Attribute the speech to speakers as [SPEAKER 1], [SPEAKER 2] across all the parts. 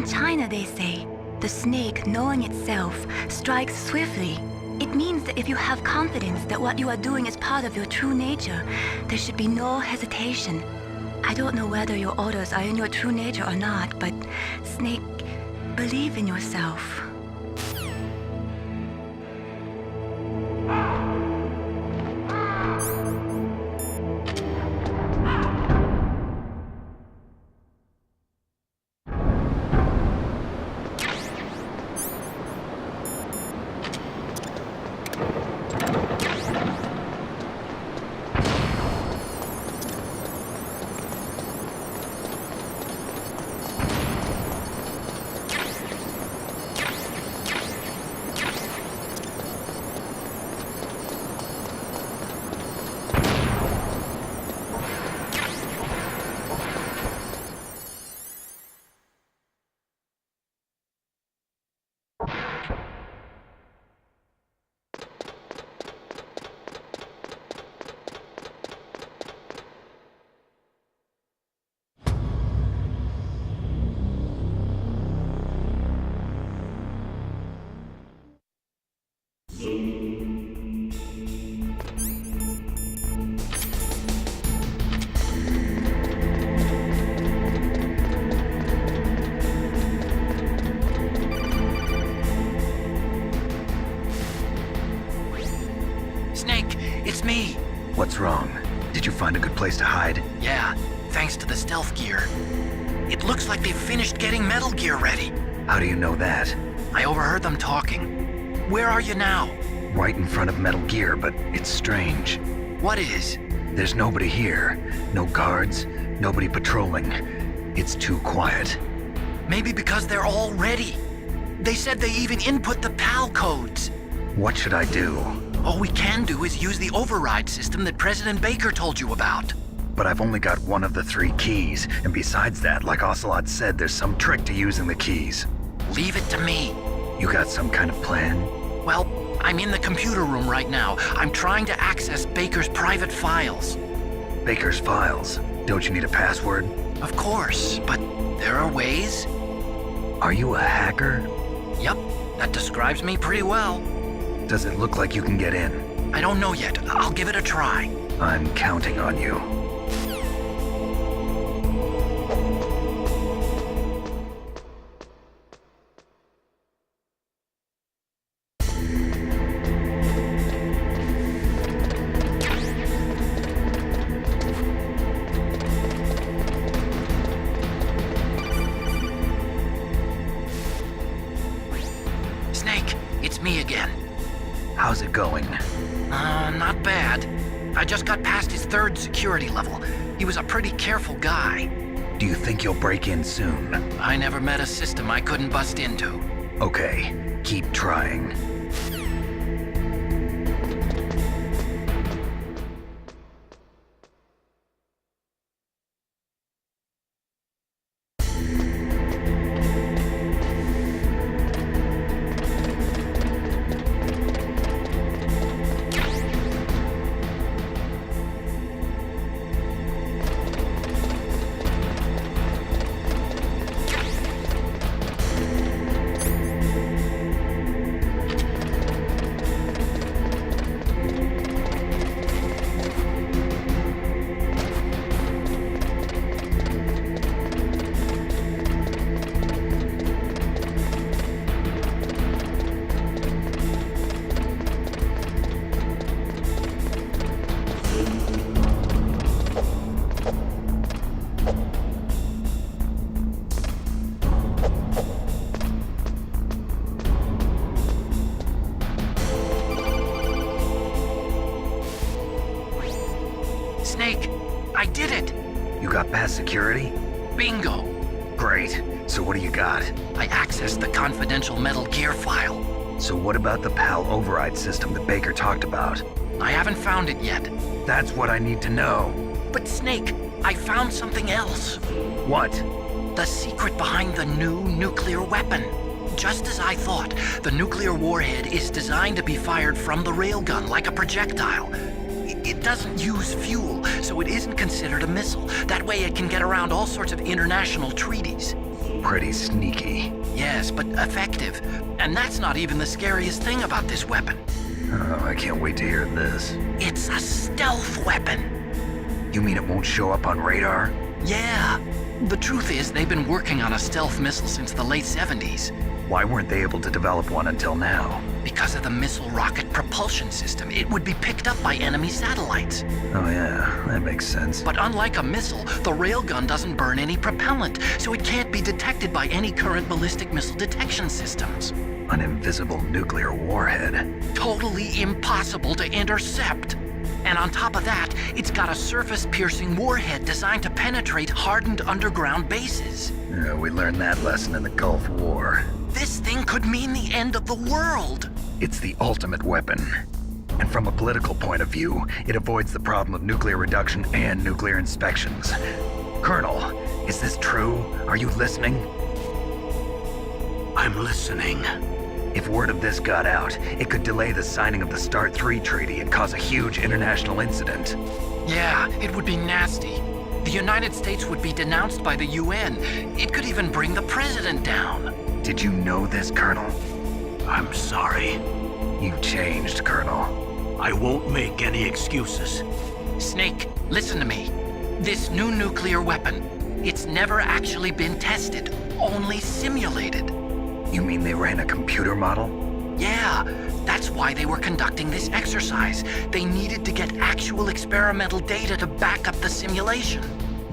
[SPEAKER 1] In China, they say, the snake, knowing itself, strikes swiftly. It means that if you have confidence that what you are doing is part of your true nature, there should be no hesitation. I don't know whether your orders are in your true nature or not, but Snake, believe in yourself.
[SPEAKER 2] Snake, it's me.
[SPEAKER 3] What's wrong? Did you find a good place to hide?
[SPEAKER 2] Yeah, thanks to the stealth gear. It looks like they've finished getting Metal Gear ready.
[SPEAKER 3] How do you know that?
[SPEAKER 2] I overheard them talking. Where are you now?
[SPEAKER 3] Right in front of Metal Gear, but it's strange.
[SPEAKER 2] What is?
[SPEAKER 3] There's nobody here. No guards, nobody patrolling. It's too quiet.
[SPEAKER 2] Maybe because they're all ready. They said they even input the PAL codes.
[SPEAKER 3] What should I do?
[SPEAKER 2] All we can do is use the override system that President Baker told you about.
[SPEAKER 3] But I've only got one of the 3 keys, and besides that, like Ocelot said, there's some trick to using the keys.
[SPEAKER 2] Leave it to me.
[SPEAKER 3] You got some kind of plan?
[SPEAKER 2] Well, I'm in the computer room right now. I'm trying to access Baker's private files.
[SPEAKER 3] Baker's files? Don't you need a password?
[SPEAKER 2] Of course, but there are ways.
[SPEAKER 3] Are you a hacker?
[SPEAKER 2] Yep, that describes me pretty well.
[SPEAKER 3] Does it look like you can get in?
[SPEAKER 2] I don't know yet. I'll give it a try.
[SPEAKER 3] I'm counting on you.
[SPEAKER 2] Snake, it's me again.
[SPEAKER 3] How's it going?
[SPEAKER 2] Not bad. I just got past his 3rd security level. He was a pretty careful guy.
[SPEAKER 3] Do you think you'll break in soon?
[SPEAKER 2] I never met a system I couldn't bust into.
[SPEAKER 3] Okay, keep trying.
[SPEAKER 2] Snake, I did it!
[SPEAKER 3] You got past security?
[SPEAKER 2] Bingo!
[SPEAKER 3] Great. So what do you got?
[SPEAKER 2] I accessed the confidential Metal Gear file.
[SPEAKER 3] So what about the PAL override system that Baker talked about?
[SPEAKER 2] I haven't found it yet.
[SPEAKER 3] That's what I need to know.
[SPEAKER 2] But Snake, I found something else.
[SPEAKER 3] What?
[SPEAKER 2] The secret behind the new nuclear weapon. Just as I thought, the nuclear warhead is designed to be fired from the railgun like a projectile. It doesn't use fuel, so it isn't considered a missile. That way it can get around all sorts of international treaties.
[SPEAKER 3] pretty sneaky.
[SPEAKER 2] Yes, but effective. And that's not even the scariest thing about this weapon.
[SPEAKER 3] Oh, I can't wait to hear this.
[SPEAKER 2] It's a stealth weapon.
[SPEAKER 3] You mean it won't show up on radar?
[SPEAKER 2] Yeah. The truth is, they've been working on a stealth missile since the late 70s.
[SPEAKER 3] Why weren't they able to develop one until now?
[SPEAKER 2] Because of the missile rocket propulsion system, it would be picked up by enemy satellites.
[SPEAKER 3] Oh yeah, that makes sense.
[SPEAKER 2] But unlike a missile, the railgun doesn't burn any propellant, so it can't be detected by any current ballistic missile detection systems.
[SPEAKER 3] An invisible nuclear warhead.
[SPEAKER 2] Totally impossible to intercept. And on top of that, it's got a surface-piercing warhead designed to penetrate hardened underground bases.
[SPEAKER 3] Yeah, we learned that lesson in the Gulf War.
[SPEAKER 2] This thing could mean the end of the world.
[SPEAKER 3] It's the ultimate weapon. And from a political point of view, it avoids the problem of nuclear reduction and nuclear inspections. Colonel, is this true? Are you listening?
[SPEAKER 4] I'm listening.
[SPEAKER 3] If word of this got out, it could delay the signing of the START III treaty and cause a huge international incident.
[SPEAKER 2] Yeah, it would be nasty. The United States would be denounced by the UN. It could even bring the president down.
[SPEAKER 3] Did you know this, Colonel?
[SPEAKER 4] I'm sorry.
[SPEAKER 3] You changed, Colonel.
[SPEAKER 4] I won't make any excuses.
[SPEAKER 2] Snake, listen to me. This new nuclear weapon, it's never actually been tested, only simulated.
[SPEAKER 3] You mean they ran a computer model?
[SPEAKER 2] Yeah, that's why they were conducting this exercise. They needed to get actual experimental data to back up the simulation.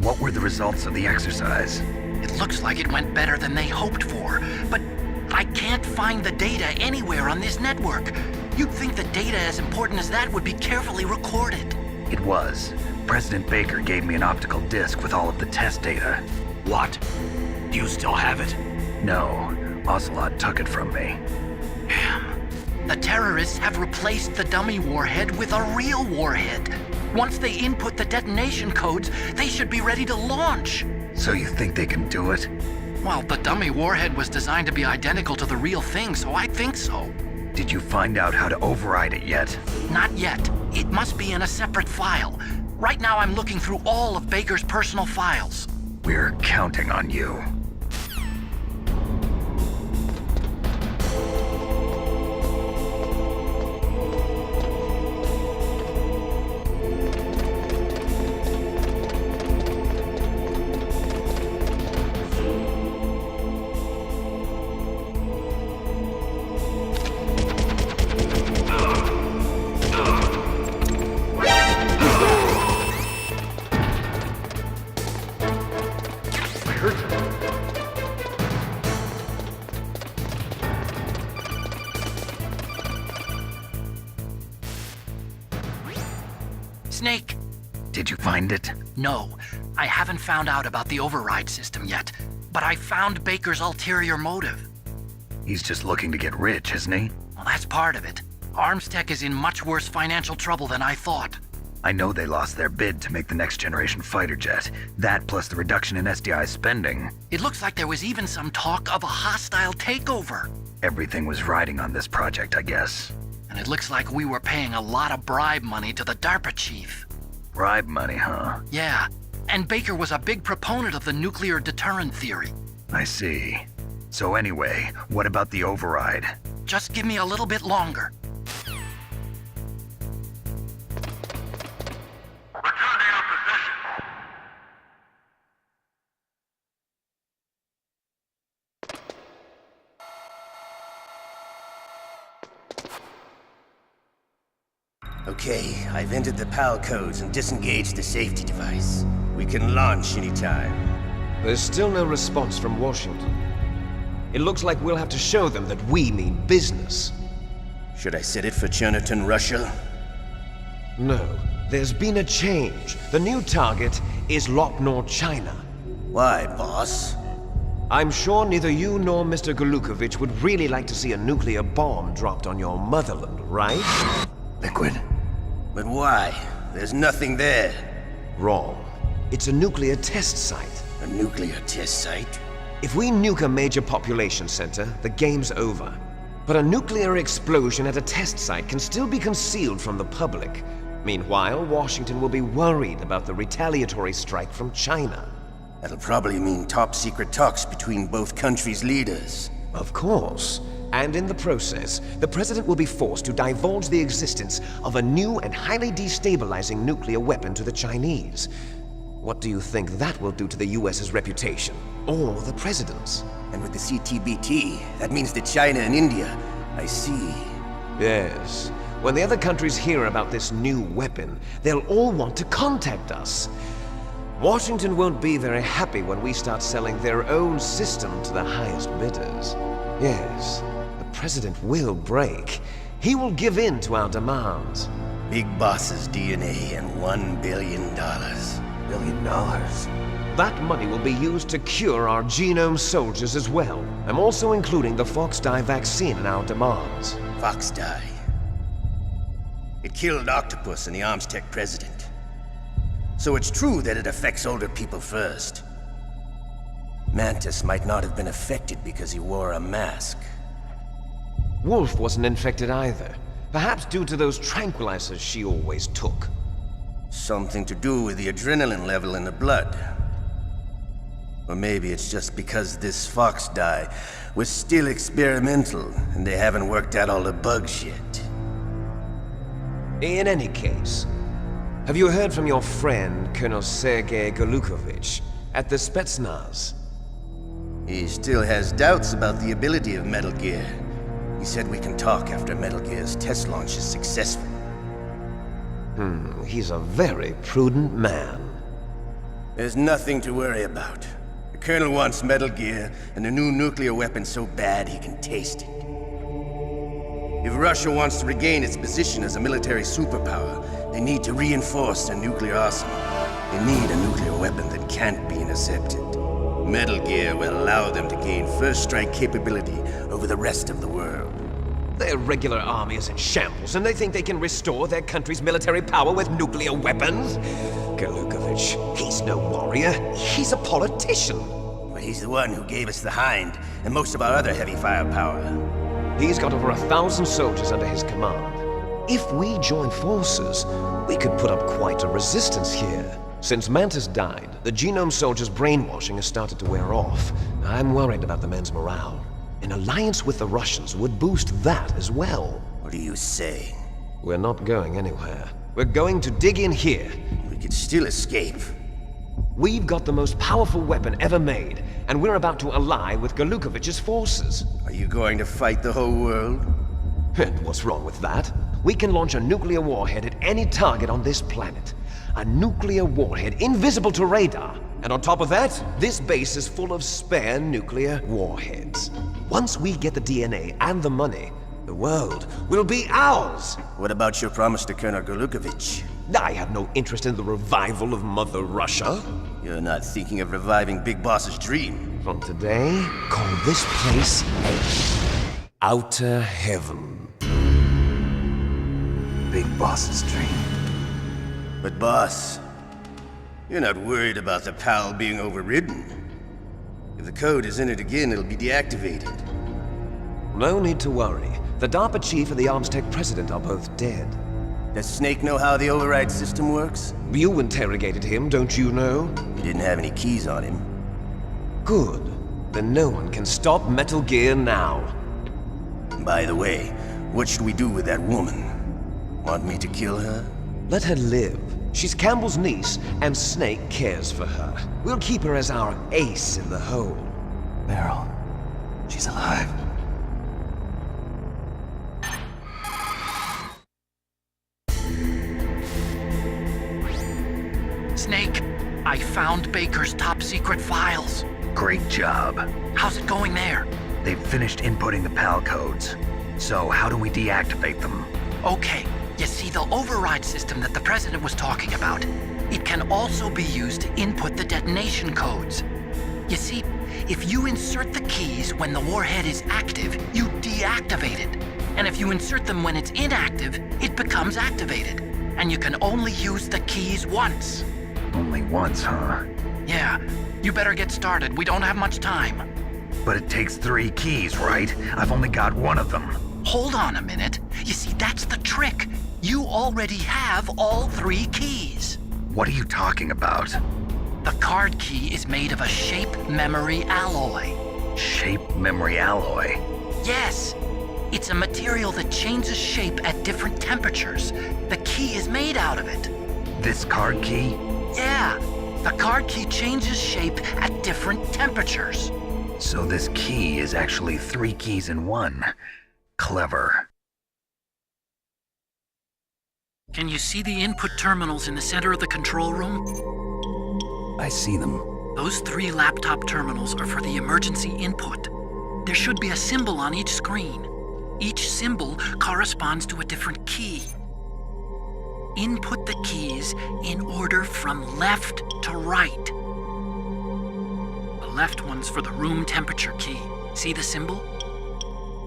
[SPEAKER 3] What were the results of the exercise?
[SPEAKER 2] It looks like it went better than they hoped for, but I can't find the data anywhere on this network. You'd think the data as important as that would be carefully recorded.
[SPEAKER 3] It was. President Baker gave me an optical disc with all of the test data.
[SPEAKER 4] What? Do you still have it?
[SPEAKER 3] No, Ocelot took it from me.
[SPEAKER 4] Damn.
[SPEAKER 2] The terrorists have replaced the dummy warhead with a real warhead. Once they input the detonation codes, they should be ready to launch.
[SPEAKER 3] So you think they can do it?
[SPEAKER 2] Well, the dummy warhead was designed to be identical to the real thing, so I think so.
[SPEAKER 3] Did you find out how to override it yet?
[SPEAKER 2] Not yet. It must be in a separate file. Right now I'm looking through all of Baker's personal files.
[SPEAKER 3] We're counting on you.
[SPEAKER 2] Snake!
[SPEAKER 3] Did you find it?
[SPEAKER 2] No, I haven't found out about the override system yet, but I found Baker's ulterior motive.
[SPEAKER 3] He's just looking to get rich, isn't he?
[SPEAKER 2] Well, that's part of it. Armstech is in much worse financial trouble than I thought.
[SPEAKER 3] I know they lost their bid to make the next generation fighter jet. That plus the reduction in SDI spending.
[SPEAKER 2] It looks like there was even some talk of a hostile takeover.
[SPEAKER 3] Everything was riding on this project, I guess.
[SPEAKER 2] And it looks like we were paying a lot of bribe money to the DARPA chief.
[SPEAKER 3] Bribe money, huh?
[SPEAKER 2] Yeah, and Baker was a big proponent of the nuclear deterrent theory.
[SPEAKER 3] I see. So anyway, what about the override?
[SPEAKER 2] Just give me a little bit longer.
[SPEAKER 4] Return to your position.
[SPEAKER 5] Okay, I've entered the PAL codes and disengaged the safety device. We can launch anytime.
[SPEAKER 6] There's still no response from Washington. It looks like we'll have to show them that we mean business.
[SPEAKER 5] Should I set it for Cherniton, Russia?
[SPEAKER 6] No, there's been a change. The new target is Lopnor, China.
[SPEAKER 5] Why, boss?
[SPEAKER 6] I'm sure neither you nor Mr. Golukovich would really like to see a nuclear bomb dropped on your motherland, right?
[SPEAKER 5] Liquid. But why? There's nothing there.
[SPEAKER 6] Wrong. It's a nuclear test site.
[SPEAKER 5] A nuclear test site?
[SPEAKER 6] If we nuke a major population center, the game's over. But a nuclear explosion at a test site can still be concealed from the public. Meanwhile, Washington will be worried about the retaliatory strike from China.
[SPEAKER 5] That'll probably mean top-secret talks between both countries' leaders.
[SPEAKER 6] Of course. And in the process, the President will be forced to divulge the existence of a new and highly destabilizing nuclear weapon to the Chinese. What do you think that will do to the US's reputation? Or the President's?
[SPEAKER 5] And with the CTBT, that means that China and India. I see.
[SPEAKER 6] Yes. When the other countries hear about this new weapon, they'll all want to contact us. Washington won't be very happy when we start selling their own system to the highest bidders. Yes, the President will break. He will give in to our demands.
[SPEAKER 5] Big Boss's DNA and $1 billion.
[SPEAKER 3] $1 billion?
[SPEAKER 6] That money will be used to cure our genome soldiers as well. I'm also including the Fox-Die vaccine in our demands.
[SPEAKER 5] Fox-Die. It killed Octopus and the Armstech president. So it's true that it affects older people first. Mantis might not have been affected because he wore a mask.
[SPEAKER 6] Wolf wasn't infected either. Perhaps due to those tranquilizers she always took.
[SPEAKER 5] Something to do with the adrenaline level in the blood. Or maybe it's just because this Fox-Die was still experimental and they haven't worked out all the bugs yet.
[SPEAKER 6] In any case, have you heard from your friend, Colonel Sergei Golukovich, at the Spetsnaz?
[SPEAKER 5] He still has doubts about the ability of Metal Gear. He said we can talk after Metal Gear's test launch is successful.
[SPEAKER 6] He's a very prudent man.
[SPEAKER 5] There's nothing to worry about. The Colonel wants Metal Gear and the new nuclear weapon so bad he can taste it. If Russia wants to regain its position as a military superpower, they need to reinforce their nuclear arsenal. They need a nuclear weapon that can't be intercepted. Metal Gear will allow them to gain first strike capability over the rest of the world.
[SPEAKER 6] Their regular army is in shambles, and they think they can restore their country's military power with nuclear weapons? Golukovich, he's no warrior. He's a politician.
[SPEAKER 5] But he's the one who gave us the Hind and most of our other heavy firepower.
[SPEAKER 6] He's got over 1,000 soldiers under his command. If we join forces, we could put up quite a resistance here. Since Mantis died, the genome soldiers' brainwashing has started to wear off. I'm worried about the men's morale. An alliance with the Russians would boost that as well.
[SPEAKER 5] What are you saying?
[SPEAKER 6] We're not going anywhere. We're going to dig in here.
[SPEAKER 5] We could still escape.
[SPEAKER 6] We've got the most powerful weapon ever made, and we're about to ally with Golukovich's forces.
[SPEAKER 5] Are you going to fight the whole world?
[SPEAKER 6] And what's wrong with that? We can launch a nuclear warhead at any target on this planet. A nuclear warhead invisible to radar. And on top of that, this base is full of spare nuclear warheads. Once we get the DNA and the money, the world will be ours!
[SPEAKER 5] What about your promise to Colonel Golukovich?
[SPEAKER 6] I have no interest in the revival of Mother Russia.
[SPEAKER 5] You're not thinking of reviving Big Boss's dream.
[SPEAKER 6] From today, call this place Outer Heaven.
[SPEAKER 3] Big Boss's dream.
[SPEAKER 5] But boss, you're not worried about the PAL being overridden. If the code is in it again, it'll be deactivated.
[SPEAKER 6] No need to worry. The DARPA chief and the Armstech president are both dead.
[SPEAKER 5] Does Snake know how the override system works?
[SPEAKER 6] You interrogated him, don't you know?
[SPEAKER 5] He didn't have any keys on him.
[SPEAKER 6] Good. Then no one can stop Metal Gear now.
[SPEAKER 5] By the way, what should we do with that woman? Want me to kill her?
[SPEAKER 6] Let her live. She's Campbell's niece, and Snake cares for her. We'll keep her as our ace in the hole.
[SPEAKER 3] Meryl, she's alive.
[SPEAKER 2] Snake, I found Baker's top-secret files.
[SPEAKER 3] Great job.
[SPEAKER 2] How's it going there?
[SPEAKER 3] They've finished inputting the PAL codes. So how do we deactivate them?
[SPEAKER 2] Okay, you see the override system that the President was talking about. It can also be used to input the detonation codes. You see, if you insert the keys when the warhead is active, you deactivate it. And if you insert them when it's inactive, it becomes activated. And you can only use the keys once.
[SPEAKER 3] Only once, huh?
[SPEAKER 2] Yeah, you better get started. We don't have much time.
[SPEAKER 3] But it takes 3 keys, right? I've only got 1 of them.
[SPEAKER 2] Hold on a minute. You see, that's the trick. You already have all 3 keys.
[SPEAKER 3] What are you talking about?
[SPEAKER 2] The card key is made of a shape memory alloy.
[SPEAKER 3] Shape memory alloy?
[SPEAKER 2] Yes! It's a material that changes shape at different temperatures. The key is made out of it.
[SPEAKER 3] This card key?
[SPEAKER 2] Yeah, the card key changes shape at different temperatures.
[SPEAKER 3] So this key is actually 3 keys in one. Clever.
[SPEAKER 2] Can you see the input terminals in the center of the control room?
[SPEAKER 3] I see them.
[SPEAKER 2] Those 3 laptop terminals are for the emergency input. There should be a symbol on each screen. Each symbol corresponds to a different key. Input the keys in order from left to right. The left one's for the room temperature key. See the symbol?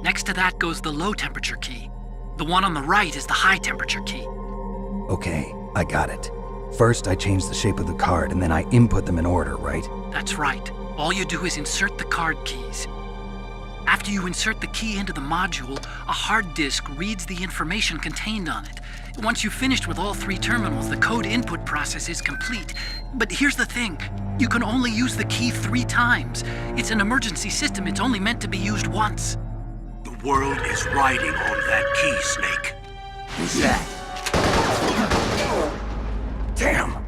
[SPEAKER 2] Next to that goes the low temperature key. The one on the right is the high temperature key.
[SPEAKER 3] Okay, I got it. First, I change the shape of the card, and then I input them in order, right?
[SPEAKER 2] That's right. All you do is insert the card keys. After you insert the key into the module, a hard disk reads the information contained on it. Once you've finished with all 3 terminals, the code input process is complete. But here's the thing. You can only use the key 3 times. It's an emergency system. It's only meant to be used once.
[SPEAKER 4] The world is riding on that key, Snake.
[SPEAKER 3] Who's that? Damn!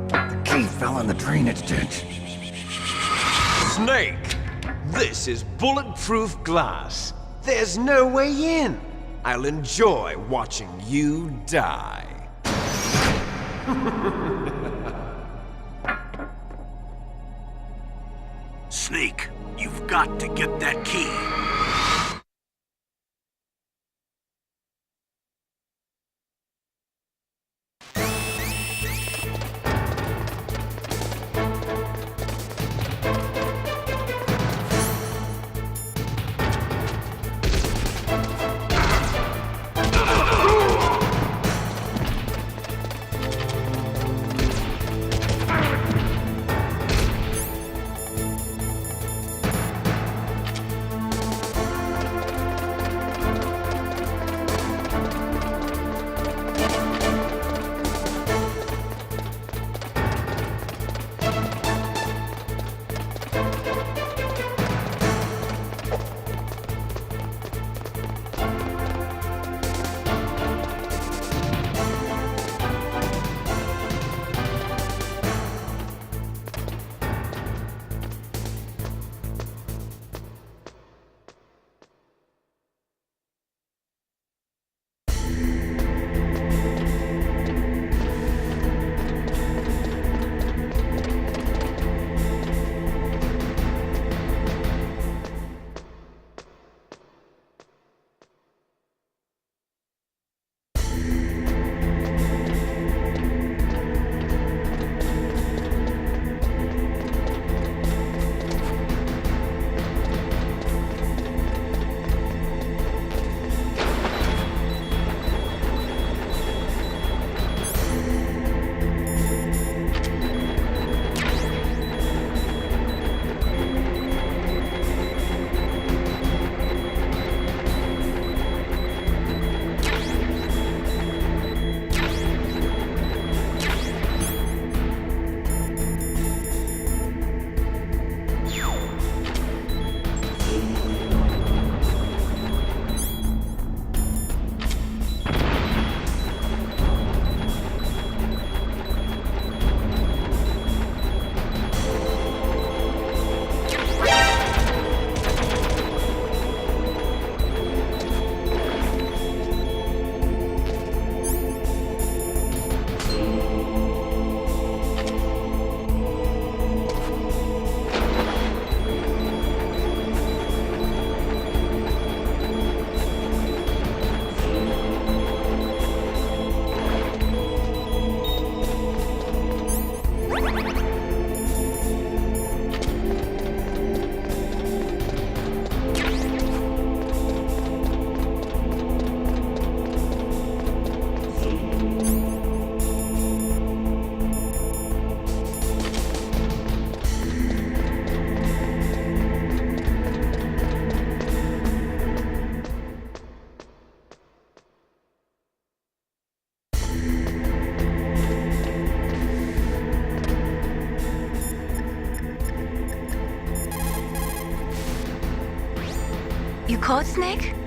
[SPEAKER 3] The key fell in the drainage ditch.
[SPEAKER 6] Snake! This is bulletproof glass. There's no way in. I'll enjoy watching you die.
[SPEAKER 4] Snake, you've got to get that key.
[SPEAKER 1] You caught Snake?